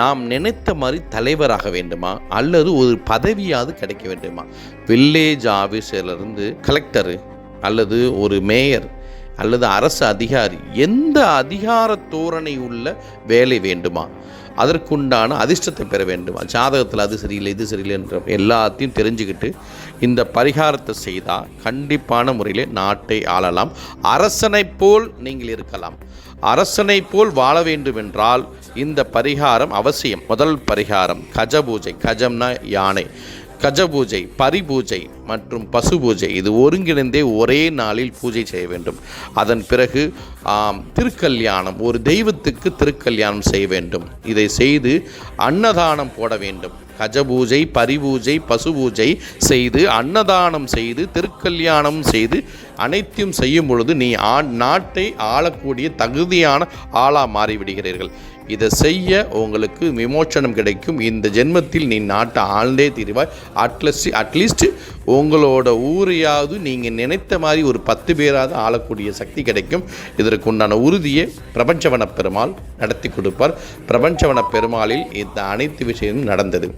நாம் நினைத்த மாதிரி தலைவராக வேண்டுமா அல்லது ஒரு பதவியாவது கிடைக்க வேண்டுமா? வில்லேஜ் ஆஃபீஸர்லேருந்து கலெக்டரு அல்லது ஒரு மேயர் அல்லது அரசு அதிகாரி, எந்த அதிகார தோரணை உள்ள வேலை வேண்டுமா? அதற்குண்டான அதிர்ஷ்டத்தை பெற வேண்டுமா? ஜாதகத்தில் அது சரியில்லை இது சரியில்லை என்ற எல்லாத்தையும் தெரிஞ்சுக்கிட்டு இந்த பரிகாரத்தை செய்தால் கண்டிப்பான முறையில் நாட்டை ஆளலாம். அரசனைப் போல் நீங்கள் இருக்கலாம். அரசனைப் போல் வாழ வேண்டுமென்றால் இந்த பரிகாரம் அவசியம். முதல் பரிகாரம் கஜபூஜை. கஜம்னா யானை. கஜபூஜை, பரிபூஜை மற்றும் பசு பூஜை, இது ஒருங்கிணைந்தே ஒரே நாளில் பூஜை செய்ய வேண்டும். அதன் பிறகு திருக்கல்யாணம், ஒரு தெய்வத்துக்கு திருக்கல்யாணம் செய்ய வேண்டும். இதை செய்து அன்னதானம் போட வேண்டும். கஜபூஜை, பரிபூஜை, பசு பூஜை செய்து அன்னதானம் செய்து திருக்கல்யாணம் செய்து அனைத்தையும் செய்யும் பொழுது நீ நாட்டை ஆளக்கூடிய தகுதியான ஆளாக மாறிவிடுகிறீர்கள். இதை செய்ய உங்களுக்கு விமோச்சனம் கிடைக்கும். இந்த ஜென்மத்தில் நீ நாட்டை ஆழ்ந்தே தீர்வாய். அட்லீஸ்ட் உங்களோட ஊரையாவது நீங்கள் நினைத்த மாதிரி ஒரு 10 பேராவது ஆளக்கூடிய சக்தி கிடைக்கும். இதற்கு உண்டான உறுதியை பிரபஞ்சவன பெருமாள் நடத்தி கொடுப்பார். பிரபஞ்சவன பெருமாளில் இந்த அனைத்து விஷயமும் நடந்தது.